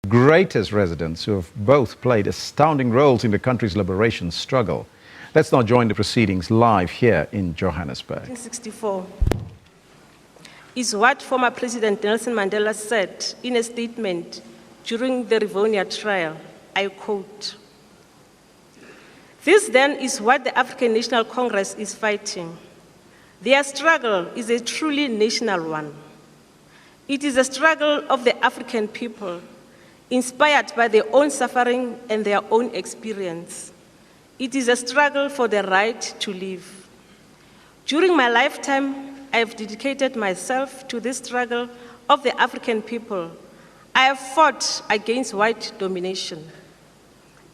greatest residents who have both played astounding roles in the country's liberation struggle. Let's now join the proceedings live here in Johannesburg. 1964 is what former President Nelson Mandela said in a statement during the Rivonia trial. I quote, "This then is what the African National Congress is fighting. Their struggle is a truly national one. It is a struggle of the African people, inspired by their own suffering and their own experience. It is a struggle for the right to live. During my lifetime, I have dedicated myself to this struggle of the African people. I have fought against white domination,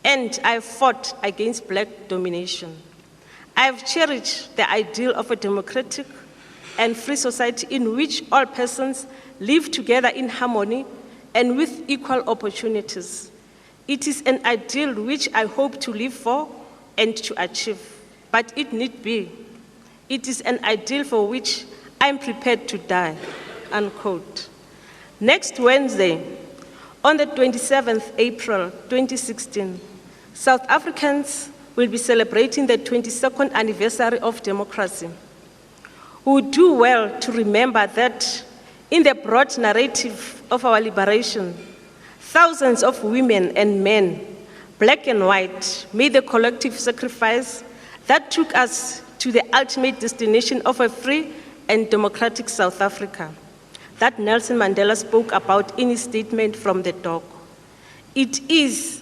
and I have fought against black domination. I have cherished the ideal of a democratic and free society in which all persons live together in harmony and with equal opportunities. It is an ideal which I hope to live for and to achieve, but it need be. It is an ideal for which I am prepared to die," unquote. Next Wednesday, on the 27th April 2016, South Africans will be celebrating the 22nd anniversary of democracy. We would do well to remember that in the broad narrative of our liberation, thousands of women and men, black and white, made the collective sacrifice that took us to the ultimate destination of a free and democratic South Africa that Nelson Mandela spoke about in his statement from the dock. It is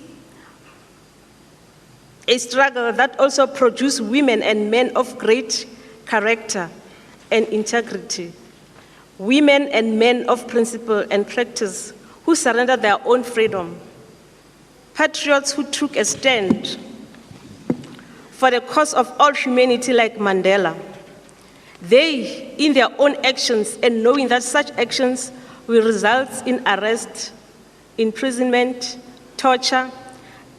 a struggle that also produced women and men of great character and integrity, women and men of principle and practice who surrendered their own freedom, patriots who took a stand for the cause of all humanity like Mandela. They, in their own actions and knowing that such actions will result in arrest, imprisonment, torture,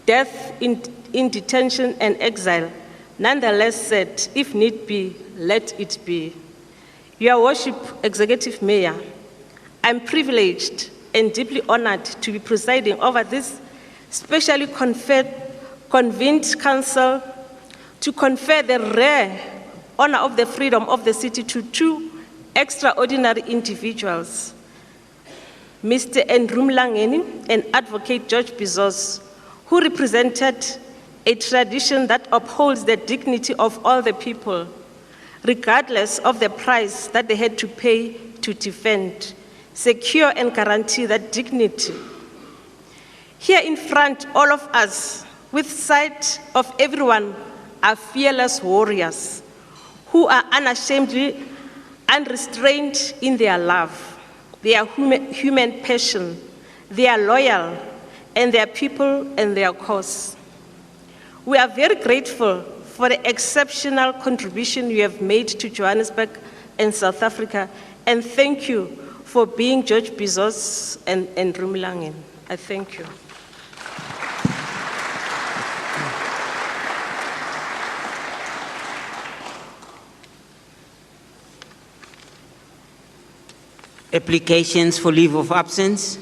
death in detention and exile, nonetheless said, if need be, let it be. Your Worship, Executive Mayor, I'm privileged and deeply honored to be presiding over this specially convened council to confer the rare honor of the freedom of the city to two extraordinary individuals, Mr. Andrew Mlangeni and Advocate George Bizos, who represented a tradition that upholds the dignity of all the people, regardless of the price that they had to pay to defend, secure and guarantee that dignity. Here in front, all of us, with sight of everyone, are fearless warriors who are unashamedly unrestrained in their love, their human passion, they are loyal, and their people and their cause. We are very grateful for the exceptional contribution you have made to Johannesburg and South Africa, and thank you for being George Bizos and Andrew Mlangeni. I thank you. Applications for leave of absence.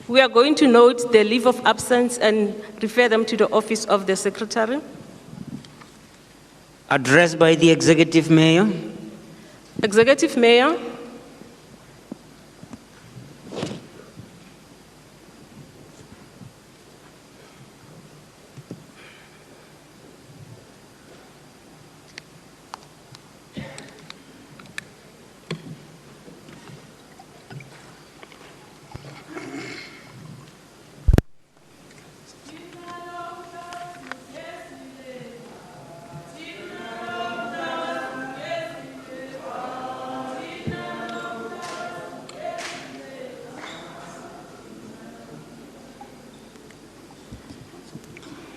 We are going to note the leave of absence and refer them to the office of the Secretary. Addressed by the Executive Mayor. Executive Mayor.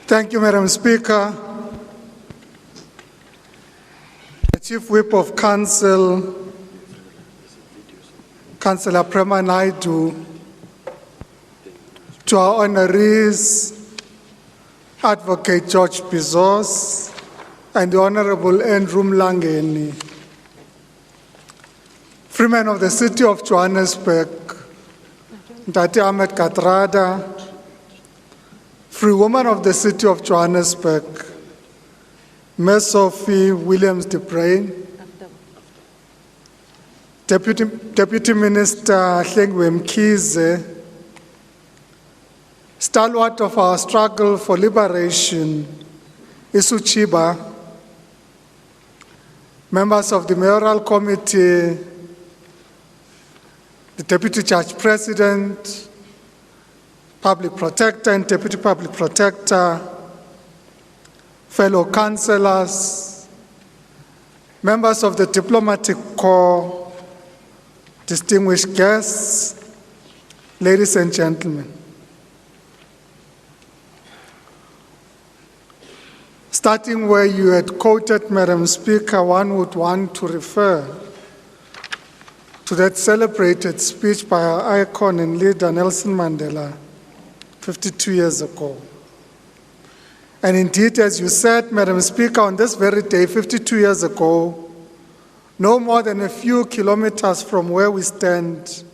Thank you, Madam Speaker. The Chief Whip of Council, Councillor Prema Naidu, to our honorees, Advocate George Bizos and the Honorable Andrew Mlangeni, Freemen of the City of Johannesburg, Ntate Ahmed Katrada, Free Woman of the City of Johannesburg, Ms. Sophie Williams-de Bruyn, Deputy Minister Hlengwe Mkhize, stalwart of our struggle for liberation, Isu Chiba, members of the Mayoral Committee, the Deputy Judge President, Public Protector and Deputy Public Protector, fellow councillors, members of the Diplomatic Corps, distinguished guests, ladies and gentlemen. Starting where you had quoted, Madam Speaker, one would want to refer to that celebrated speech by our icon and leader Nelson Mandela 52 years ago. And indeed, as you said, Madam Speaker, on this very day, 52 years ago, no more than a few kilometers from where we stand,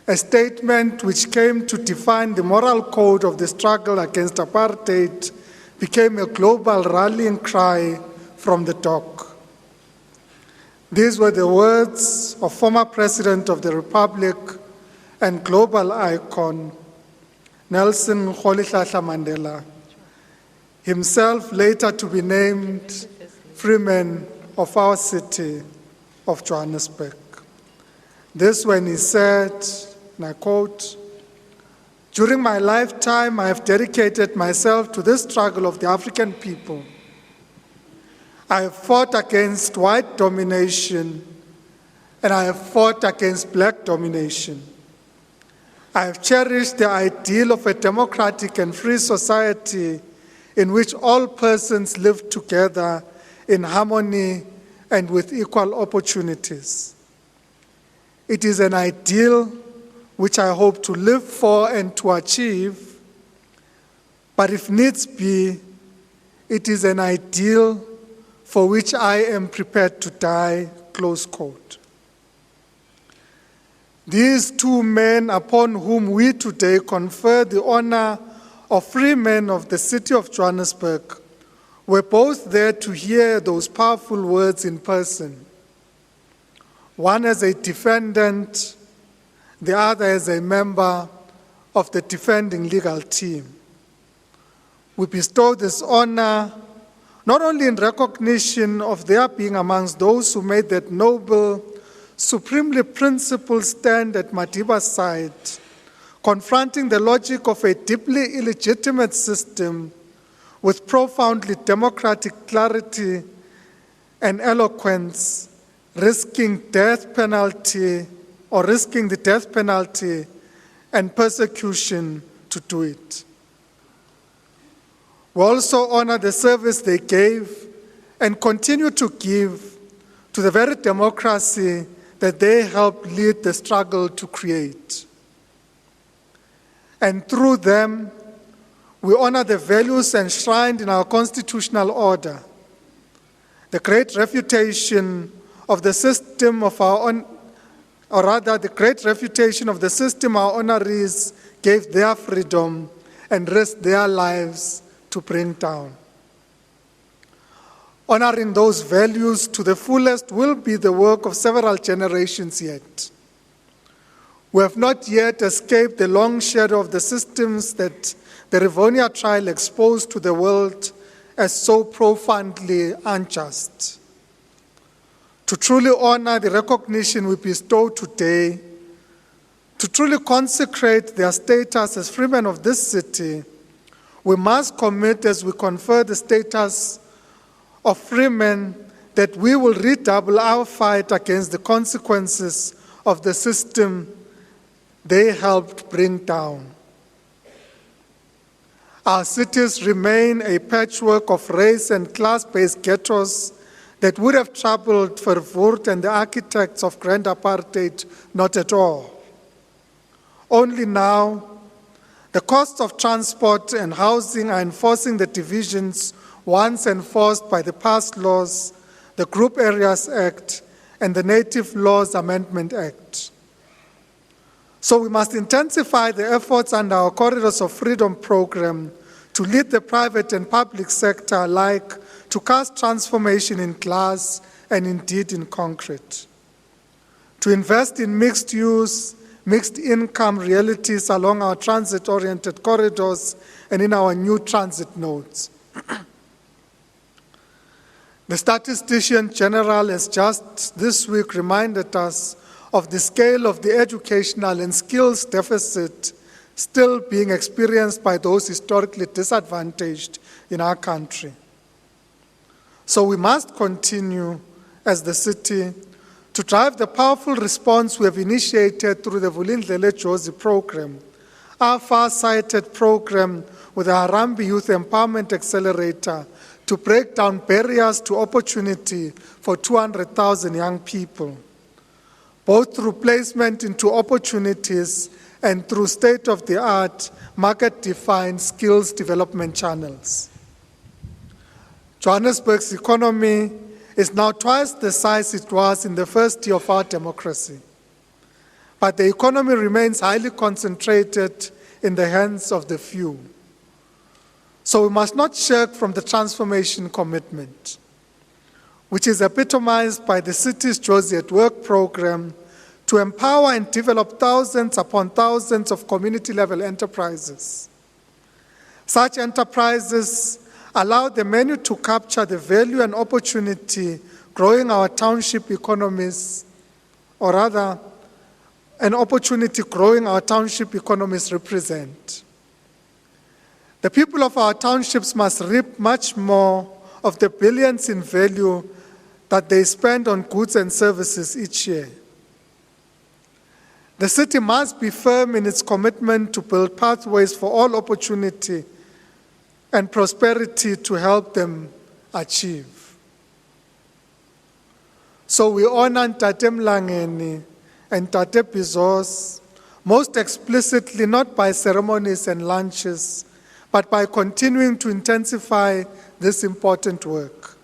a statement which came to define the moral code of the struggle against apartheid became a global rallying cry from the dock. These were the words of former President of the Republic and global icon, Nelson Rolihlahla Mandela, himself later to be named Freeman of our city of Johannesburg. This when he said, and I quote, "During my lifetime, I have dedicated myself to this struggle of the African people. I have fought against white domination, and I have fought against black domination. I have cherished the ideal of a democratic and free society in which all persons live together in harmony and with equal opportunities. It is an ideal which I hope to live for and to achieve, but if needs be, it is an ideal for which I am prepared to die," close quote. These two men upon whom we today confer the honor of free men of the City of Johannesburg were both there to hear those powerful words in person. One as a defendant, the other as a member of the defending legal team. We bestow this honor not only in recognition of their being amongst those who made that noble, supremely principled stand at Madiba's side, confronting the logic of a deeply illegitimate system with profoundly democratic clarity and eloquence, risking the death penalty and persecution to do it. We also honor the service they gave and continue to give to the very democracy that they helped lead the struggle to create. And through them, we honor the values enshrined in our constitutional order, the great refutation of the system of our own, or rather the great refutation of the system our honorees gave their freedom and risked their lives to bring down. Honoring those values to the fullest will be the work of several generations yet. We have not yet escaped the long shadow of the systems that the Rivonia trial exposed to the world as so profoundly unjust. To truly honor the recognition we bestow today, to truly consecrate their status as freemen of this city, we must commit as we confer the status of freemen that we will redouble our fight against the consequences of the system they helped bring down. Our cities remain a patchwork of race and class-based ghettos that would have troubled Verwoerd and the architects of grand apartheid not at all. Only now, the cost of transport and housing are enforcing the divisions once enforced by the past laws, the Group Areas Act, and the Native Laws Amendment Act. So we must intensify the efforts under our Corridors of Freedom program to lead the private and public sector alike to cast transformation in glass and indeed in concrete. To invest in mixed use, mixed income realities along our transit-oriented corridors and in our new transit nodes. The Statistician General has just this week reminded us of the scale of the educational and skills deficit still being experienced by those historically disadvantaged in our country. So we must continue as the city to drive the powerful response we have initiated through the Vulindlele Jozi program, our far-sighted program with the Harambee Youth Empowerment Accelerator to break down barriers to opportunity for 200,000 young people, both through placement into opportunities and through state-of-the-art, market-defined skills development channels. Johannesburg's economy is now twice the size it was in the first year of our democracy. But the economy remains highly concentrated in the hands of the few. So we must not shirk from the transformation commitment, which is epitomized by the city's Jozi at Work program to empower and develop thousands upon thousands of community-level enterprises. Such enterprises allow the menu to capture the value and opportunity growing our township economies, or rather, an opportunity growing our township economies represent. The people of our townships must reap much more of the billions in value that they spend on goods and services each year. The city must be firm in its commitment to build pathways for all opportunity and prosperity to help them achieve. So we honor Tate Mlangeni and Tate Bizos, most explicitly not by ceremonies and lunches, but by continuing to intensify this important work,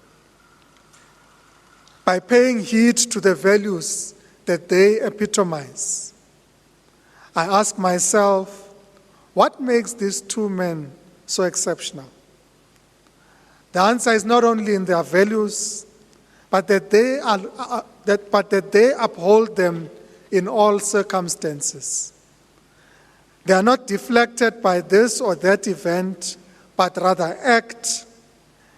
by paying heed to the values that they epitomize. I ask myself, what makes these two men so exceptional? The answer is not only in their values, but that they uphold them in all circumstances. They are not deflected by this or that event, but rather act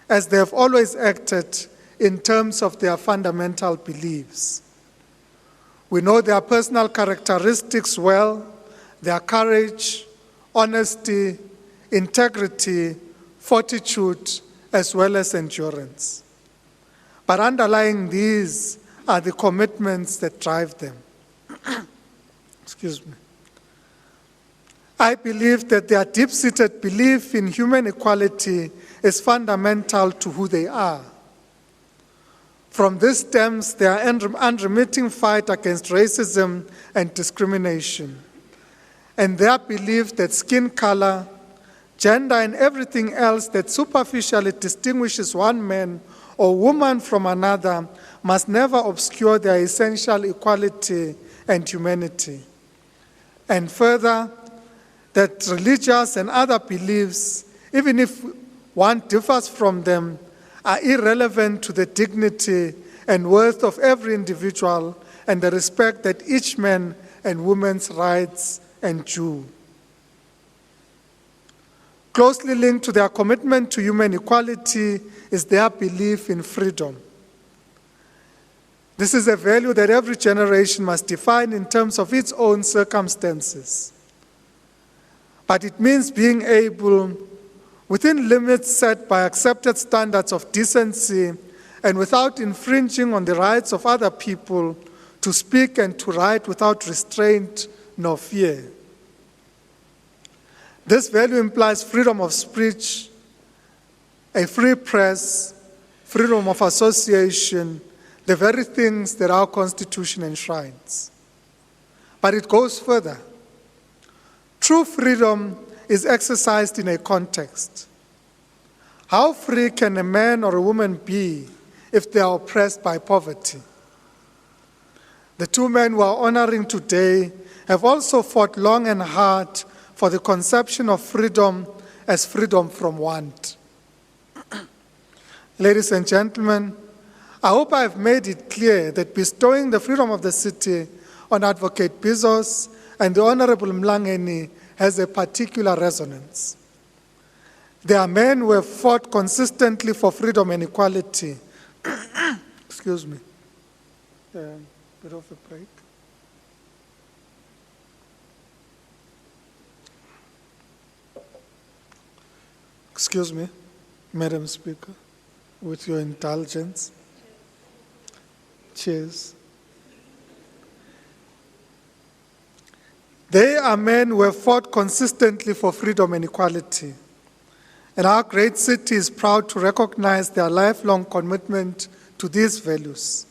as they have always acted in terms of their fundamental beliefs. We know their personal characteristics well, their courage, honesty, integrity, fortitude, as well as endurance. But underlying these are the commitments that drive them. Excuse me. I believe that their deep-seated belief in human equality is fundamental to who they are. From this stems their unremitting fight against racism and discrimination, and their belief that skin color, gender, and everything else that superficially distinguishes one man or woman from another must never obscure their essential equality and humanity. And further, that religious and other beliefs, even if one differs from them, are irrelevant to the dignity and worth of every individual and the respect that each man and woman's rights endue. Closely linked to their commitment to human equality is their belief in freedom. This is a value that every generation must define in terms of its own circumstances. But it means being able, within limits set by accepted standards of decency and without infringing on the rights of other people, to speak and to write without restraint nor fear. This value implies freedom of speech, a free press, freedom of association, the very things that our Constitution enshrines. But it goes further. True freedom is exercised in a context. How free can a man or a woman be if they are oppressed by poverty? The two men we are honoring today have also fought long and hard for the conception of freedom as freedom from want. Ladies and gentlemen, I hope I have made it clear that bestowing the freedom of the city on Advocate Bizos and the Honorable Mlangeni has a particular resonance. They are men who have fought consistently for freedom and equality. Excuse me. Bit of a break. Excuse me, Madam Speaker, with your indulgence. Cheers. They are men who have fought consistently for freedom and equality. And our great city is proud to recognize their lifelong commitment to these values.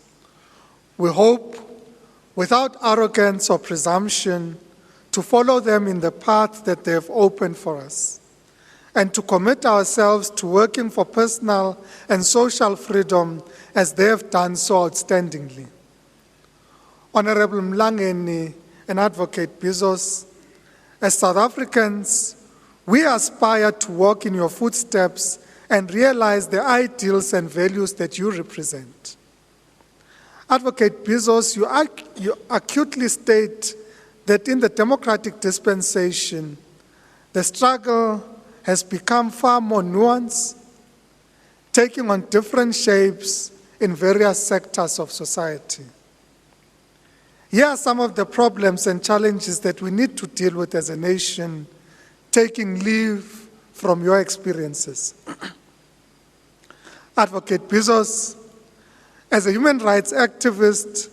We hope, without arrogance or presumption, to follow them in the path that they have opened for us, and to commit ourselves to working for personal and social freedom as they have done so outstandingly. Honorable Mlangeni and Advocate Bizos, as South Africans, we aspire to walk in your footsteps and realize the ideals and values that you represent. Advocate Bizos, you acutely state that in the democratic dispensation, the struggle has become far more nuanced, taking on different shapes in various sectors of society. Here are some of the problems and challenges that we need to deal with as a nation, taking leave from your experiences. Advocate Bizos, as a human rights activist,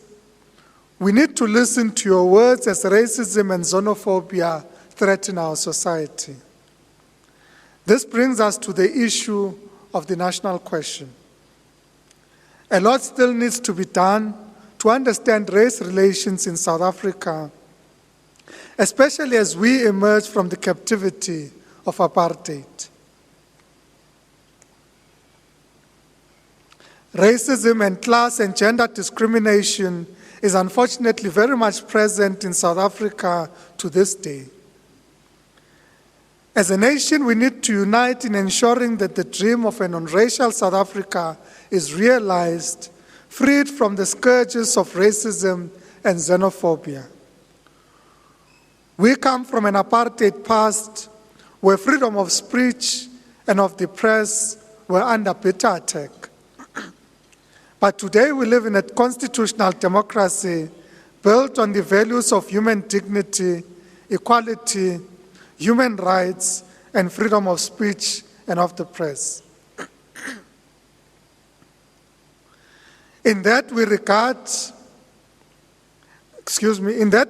we need to listen to your words as racism and xenophobia threaten our society. This brings us to the issue of the national question. A lot still needs to be done to understand race relations in South Africa, especially as we emerge from the captivity of apartheid. Racism and class and gender discrimination is unfortunately very much present in South Africa to this day. As a nation, we need to unite in ensuring that the dream of an unracial South Africa is realized, freed from the scourges of racism and xenophobia. We come from an apartheid past where freedom of speech and of the press were under bitter attack. But today we live in a constitutional democracy built on the values of human dignity, equality, human rights, and freedom of speech and of the press. In that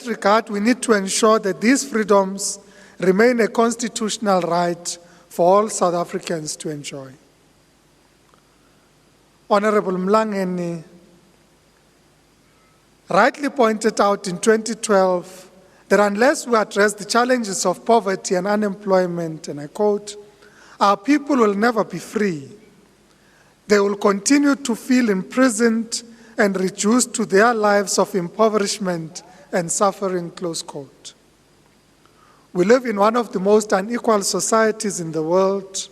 regard, we need to ensure that these freedoms remain a constitutional right for all South Africans to enjoy. Honorable Mlangeni rightly pointed out in 2012 that unless we address the challenges of poverty and unemployment, and I quote, our people will never be free. They will continue to feel imprisoned and reduced to their lives of impoverishment and suffering, close quote. We live in one of the most unequal societies in the world,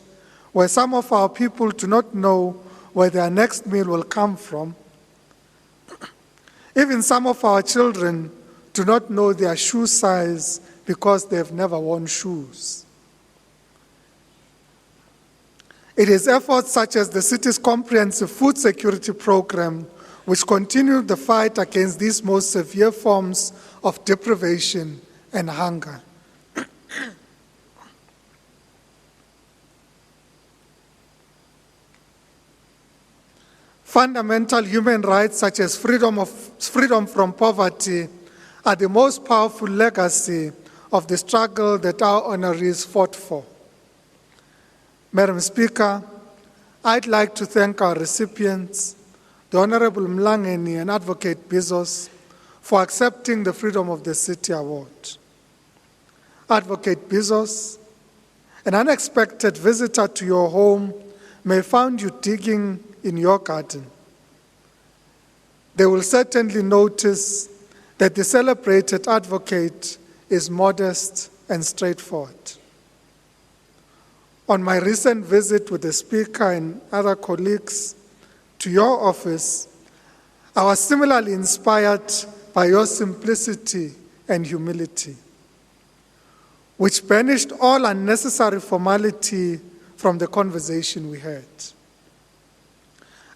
where some of our people do not know where their next meal will come from. Even some of our children do not know their shoe size because they have never worn shoes. It is efforts such as the city's comprehensive food security program which continue the fight against these most severe forms of deprivation and hunger. Fundamental human rights such as freedom from poverty are the most powerful legacy of the struggle that our honorees fought for. Madam Speaker, I'd like to thank our recipients, the Honorable Mlangeni and Advocate Bizos, for accepting the Freedom of the City Award. Advocate Bizos, an unexpected visitor to your home may find you digging in your garden. They will certainly notice that the celebrated advocate is modest and straightforward. On my recent visit with the Speaker and other colleagues to your office, I was similarly inspired by your simplicity and humility, which banished all unnecessary formality from the conversation we had.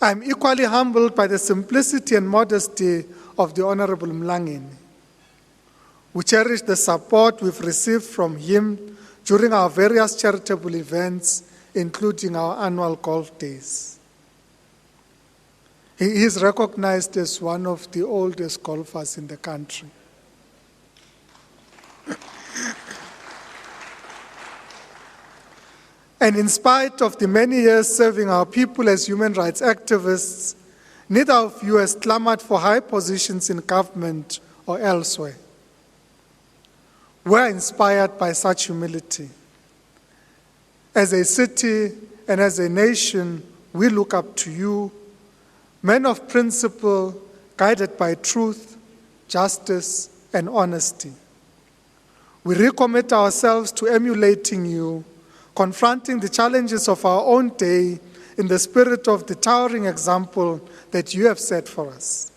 I am equally humbled by the simplicity and modesty of the Honorable Mlangeni. We cherish the support we've received from him during our various charitable events, including our annual golf days. He is recognized as one of the oldest golfers in the country. And in spite of the many years serving our people as human rights activists, neither of you has clamored for high positions in government or elsewhere. We're inspired by such humility. As a city and as a nation, we look up to you, men of principle, guided by truth, justice, and honesty. We recommit ourselves to emulating you, confronting the challenges of our own day in the spirit of the towering example that you have set for us.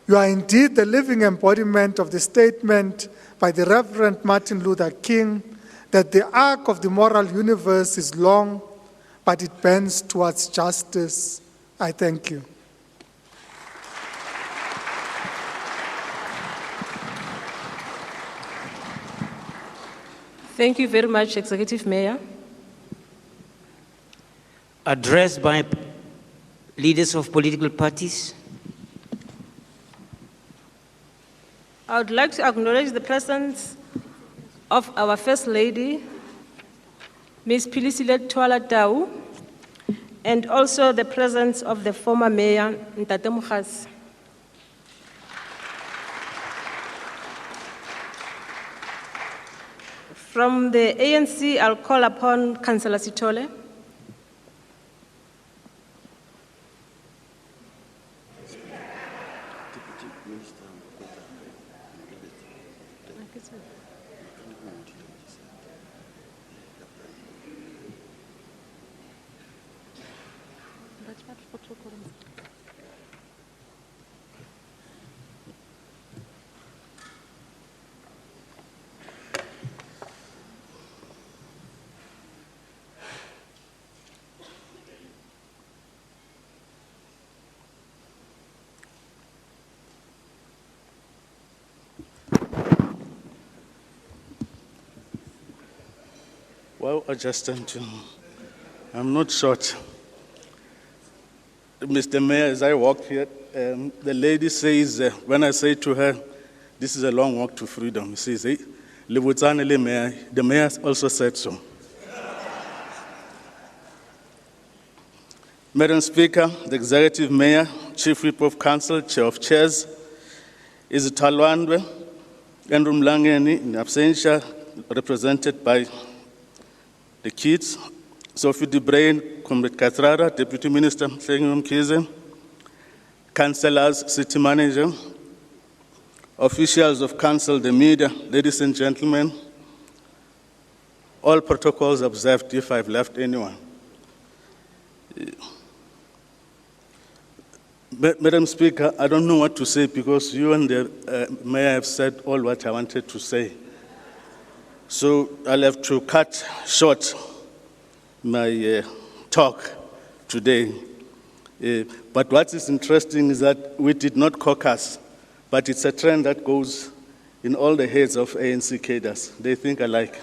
You are indeed the living embodiment of the statement by the Reverend Martin Luther King that the arc of the moral universe is long, but it bends towards justice. I thank you. Thank you very much, Executive Mayor. Addressed by leaders of political parties. I would like to acknowledge the presence of our First Lady, Ms. Philisilet Tau, and also the presence of the former Mayor, Ntate Mokgasi. From the ANC, I'll call upon Councillor Sithole. Well, I'm not short. Mr. Mayor, as I walk here, the lady says, when I say to her, this is a long walk to freedom, she says, hey, the mayor also said so. Madam Speaker, the Executive Mayor, Chief Whip of Council, Chair of Chairs, is Talwandwe, Andrew Mlangeni, in absentia, represented by the kids, Sophie DeBrain, Comrade Katrara, Deputy Minister Mhlengeni Mkhize, councillors, city manager, officials of council, the media, ladies and gentlemen, all protocols observed if I've left anyone. Madam Speaker, I don't know what to say because you and the Mayor have said all what I wanted to say. So I'll have to cut short my talk today. But what is interesting is that we did not caucus, but it's a trend that goes in all the heads of ANC cadres. They think alike.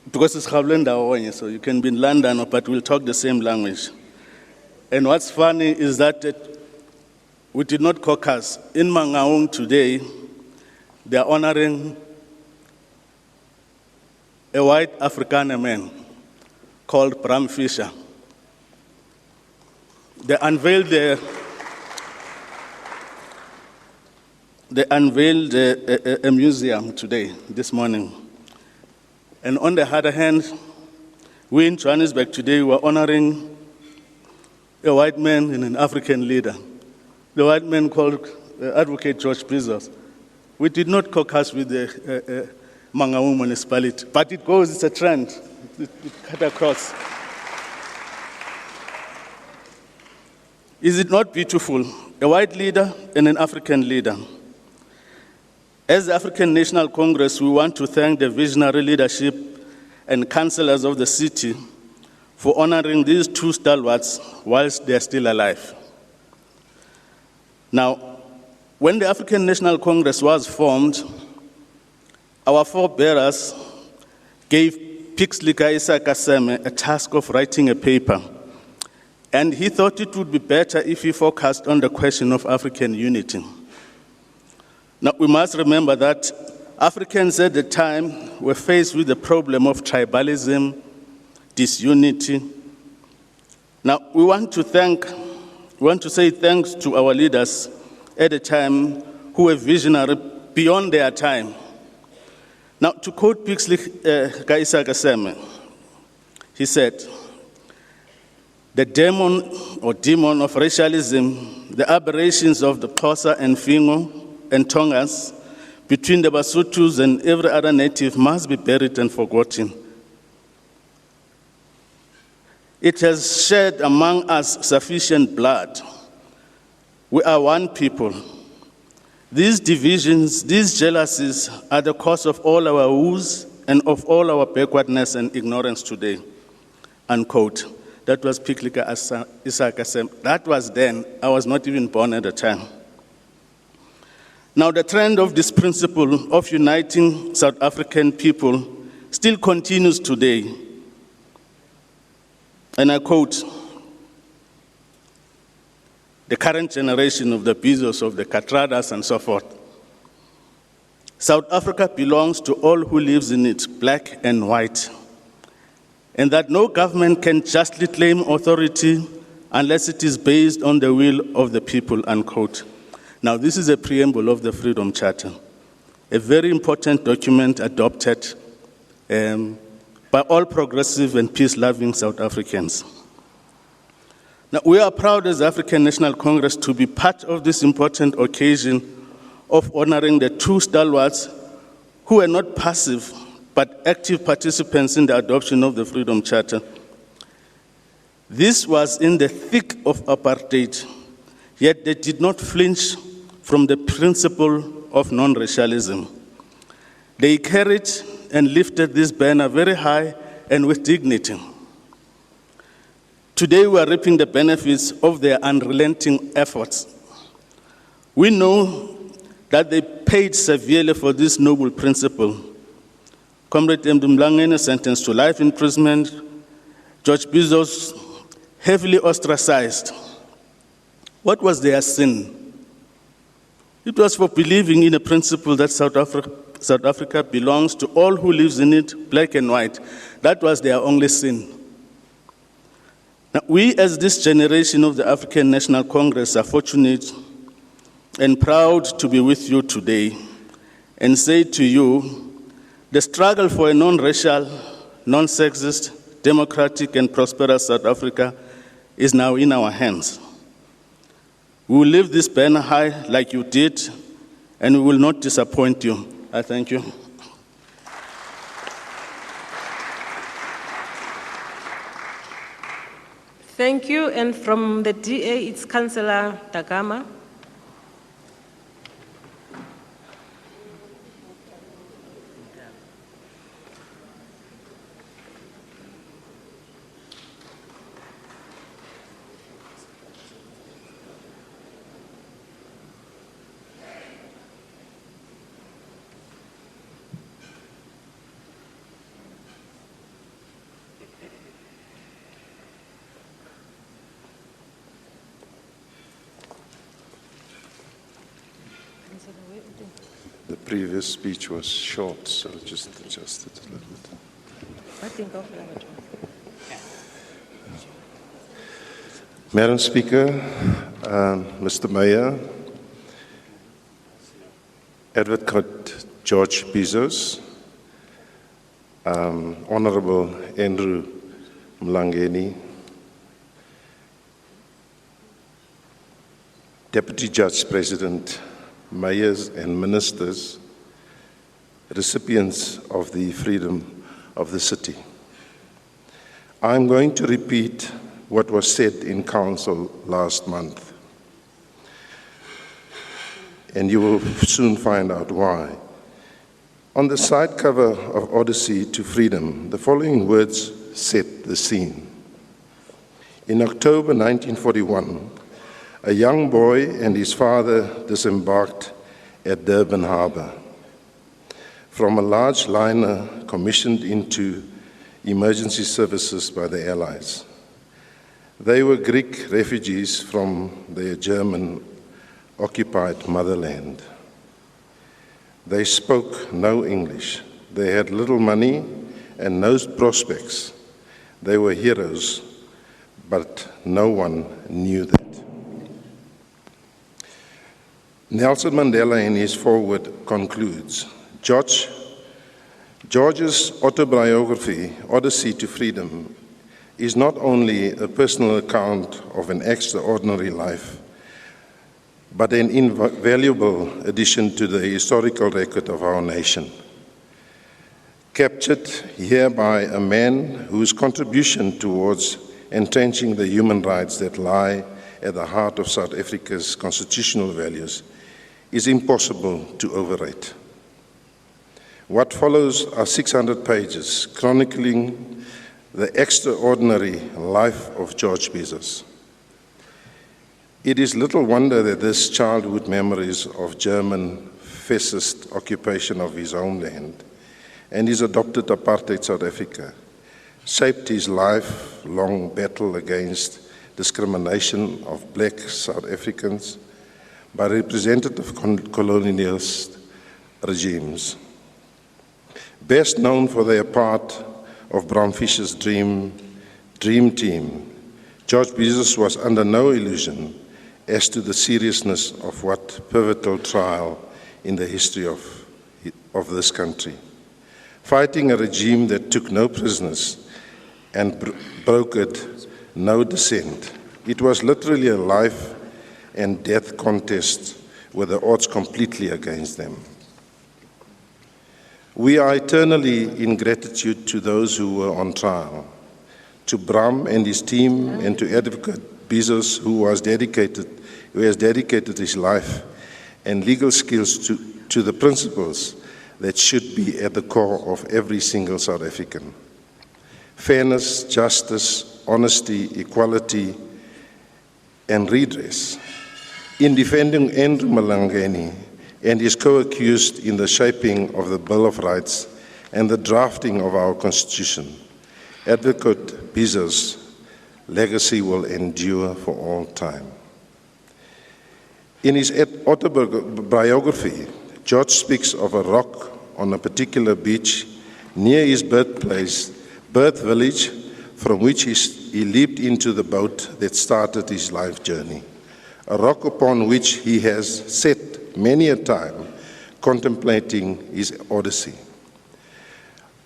Because it's Gablenda, so you can be in London, but we'll talk the same language. And what's funny is that we did not caucus. In Mangaung today, they are honoring a white African man called Bram Fisher. They unveiled a museum today, this morning. And on the other hand, we in Johannesburg today were honoring a white man and an African leader. The white man called Advocate George Bizos. We did not caucus with the Mangaung municipality, but it goes, it's a trend. It cut across. Is it not beautiful? A white leader and an African leader. As the African National Congress, we want to thank the visionary leadership and councillors of the city for honoring these two stalwarts whilst they are still alive. Now, when the African National Congress was formed, our forebearers gave Pixley Kaisa Kaseme a task of writing a paper, and he thought it would be better if he focused on the question of African unity. Now, we must remember that Africans at the time were faced with the problem of tribalism, disunity. Now, we want to say thanks to our leaders at the time who were visionary beyond their time. Now, to quote Pixley Kaisa Kaseme, he said, "The demon of racialism, the aberrations of the Xhosa and Fingo and Tongas between the Basutus and every other native must be buried and forgotten. It has shed among us sufficient blood. We are one people. These divisions, these jealousies are the cause of all our woes and of all our backwardness and ignorance today." Unquote. That was Piklika Isakasem. That was then. I was not even born at the time. Now, the trend of this principle of uniting South African people still continues today. And I quote, the current generation of the Bizos, of the Katradas, and so forth. "South Africa belongs to all who lives in it, black and white, and that no government can justly claim authority unless it is based on the will of the people," unquote. Now, this is a preamble of the Freedom Charter, a very important document adopted by all progressive and peace-loving South Africans. Now, we are proud as the African National Congress to be part of this important occasion of honoring the two stalwarts who were not passive but active participants in the adoption of the Freedom Charter. This was in the thick of apartheid, yet they did not flinch from the principle of non-racialism. They carried and lifted this banner very high and with dignity. Today we are reaping the benefits of their unrelenting efforts. We know that they paid severely for this noble principle. Comrade Mlangeni sentenced to life imprisonment, George Bizos heavily ostracized. What was their sin? It was for believing in a principle that South Africa belongs to all who lives in it, black and white. That was their only sin. Now, we as this generation of the African National Congress are fortunate and proud to be with you today and say to you, the struggle for a non-racial, non-sexist, democratic and prosperous South Africa is now in our hands. We will lift this banner high like you did, and we will not disappoint you. I thank you. Thank you. And from the DA, it's Councillor Dagama. The previous speech was short, so just adjust it a little bit. I think of that. Madam Speaker, Mr. Mayor, Advocate George Bizos, Honorable Andrew Mlangeni, Deputy Judge President, mayors and ministers, recipients of the freedom of the city. I'm going to repeat what was said in council last month, and you will soon find out why. On the side cover of Odyssey to Freedom, the following words set the scene. In October 1941, a young boy and his father disembarked at Durban Harbour from a large liner commissioned into emergency services by the Allies. They were Greek refugees from their German-occupied motherland. They spoke no English. They had little money and no prospects. They were heroes, but no one knew that. Nelson Mandela, in his foreword, concludes, George's autobiography, Odyssey to Freedom, is not only a personal account of an extraordinary life, but an invaluable addition to the historical record of our nation. Captured here by a man whose contribution towards entrenching the human rights that lie at the heart of South Africa's constitutional values is impossible to overrate. What follows are 600 pages chronicling the extraordinary life of George Bizos. It is little wonder that this childhood memories of German fascist occupation of his homeland and his adopted apartheid South Africa shaped his lifelong battle against discrimination of black South Africans by representative colonialist regimes. Best known for their part of Bram Fischer's Dream Team, George Bizos was under no illusion as to the seriousness of what pivotal trial in the history of this country. Fighting a regime that took no prisoners and brokered no dissent. It was literally a life and death contest with the odds completely against them. We are eternally in gratitude to those who were on trial, to Bram and his team, and to Advocate Bizos, who has dedicated his life and legal skills to the principles that should be at the core of every single South African. Fairness, justice, honesty, equality, and redress. In defending Andrew Mlangeni and his co-accused in the shaping of the Bill of Rights and the drafting of our Constitution, Advocate Bizos' legacy will endure for all time. In his autobiography, George speaks of a rock on a particular beach near his birth village, from which he leaped into the boat that started his life journey. A rock upon which he has sat many a time, contemplating his odyssey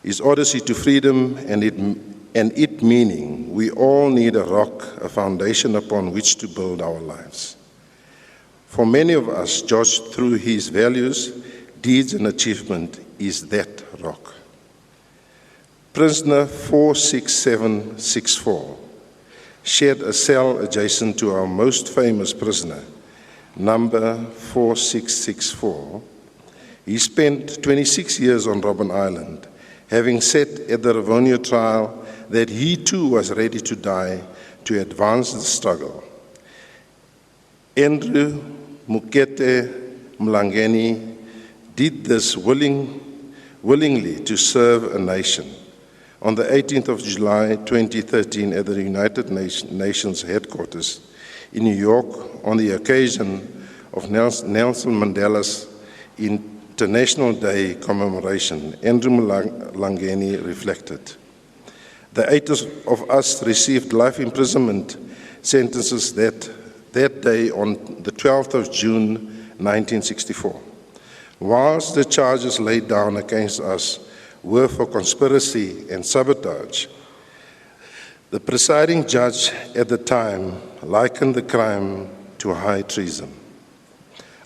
to freedom and it meaning we all need a rock, a foundation upon which to build our lives. For many of us, George, through his values, deeds and achievement, is that rock. Prisoner 46764 shared a cell adjacent to our most famous prisoner, number 4664. He spent 26 years on Robben Island, having said at the Rivonia trial that he too was ready to die to advance the struggle. Andrew Mlangeni did this willingly to serve a nation. On the 18th of July 2013 at the United Nations headquarters in New York, on the occasion of Nelson Mandela's International Day commemoration, Andrew Mlangeni reflected. The 8 of us received life imprisonment sentences that day on the 12th of June 1964. Whilst the charges laid down against us were for conspiracy and sabotage, the presiding judge at the time likened the crime to high treason.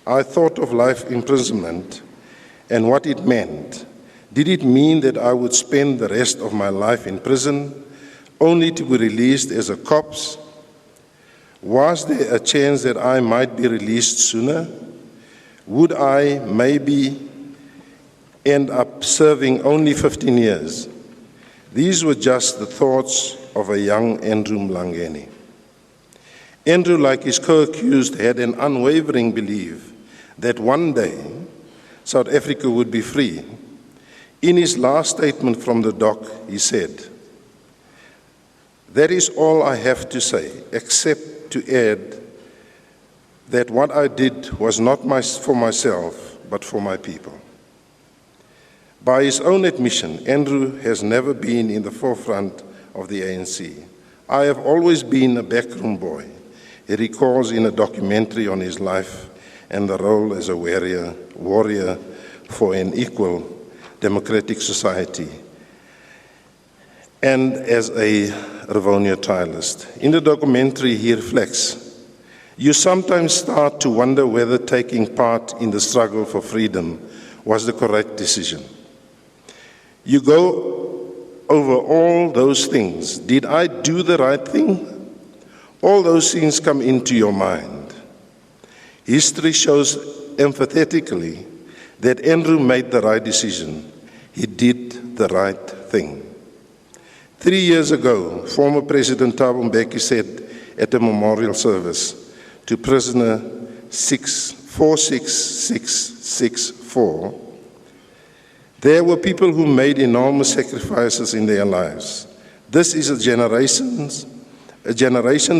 I thought of life imprisonment and what it meant. Did it mean that I would spend the rest of my life in prison, only to be released as a corpse? Was there a chance that I might be released sooner? Would I maybe end up serving only 15 years? These were just the thoughts of a young Andrew Mlangeni. Andrew, like his co-accused, had an unwavering belief that one day South Africa would be free. In his last statement from the dock, he said, "That is all I have to say, except to add that what I did was not for myself, but for my people." By his own admission, Andrew has never been in the forefront of the ANC. "I have always been a backroom boy," he recalls in a documentary on his life and the role as a warrior for an equal democratic society, and as a Rivonia trialist. In the documentary, he reflects, "You sometimes start to wonder whether taking part in the struggle for freedom was the correct decision. You go over all those things. Did I do the right thing? All those things come into your mind." History shows emphatically that Andrew made the right decision. He did the right thing. 3 years ago, former President Thabo Mbeki said at a memorial service to prisoner 46664, "There were people who made enormous sacrifices in their lives. This is a generation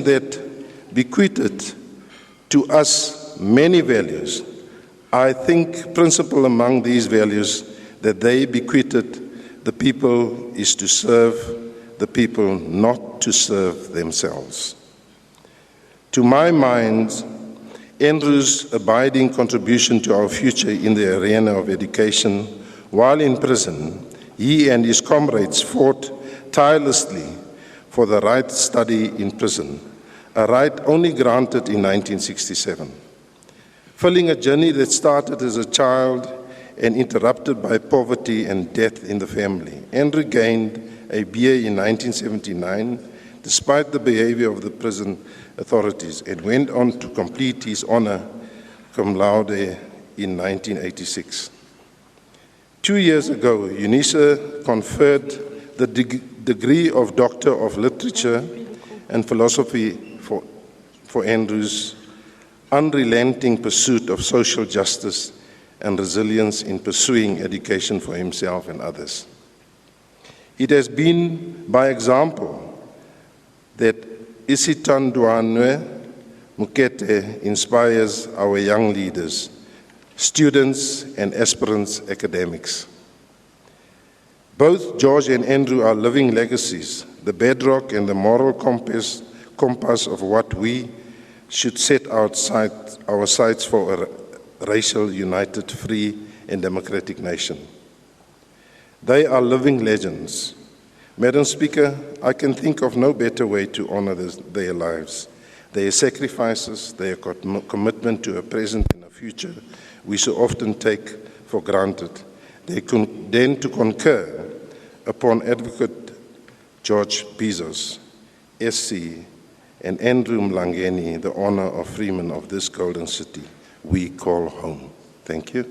that bequeathed to us many values. I think principal among these values that they bequeathed the people is to serve the people, not to serve themselves." To my mind, Andrew's abiding contribution to our future in the arena of education, while in prison, he and his comrades fought tirelessly for the right to study in prison, a right only granted in 1967. Filling a journey that started as a child and interrupted by poverty and death in the family. Andrew gained a BA in 1979, despite the behavior of the prison authorities, and went on to complete his honor cum laude in 1986. 2 years ago, UNISA conferred the degree of Doctor of Literature and Philosophy for Andrew's unrelenting pursuit of social justice and resilience in pursuing education for himself and others. It has been by example that Isithandwanwe Mukete inspires our young leaders, students and aspirants academics. Both George and Andrew are living legacies, the bedrock and the moral compass of what we should set our sights for a racial, united, free and democratic nation. They are living legends. Madam Speaker, I can think of no better way to honor their lives, their sacrifices, their commitment to a present and a future we so often take for granted, than to concur upon Advocate George Bizos, SC, and Andrew Mlangeni, the honor of freemen of this golden city we call home. Thank you.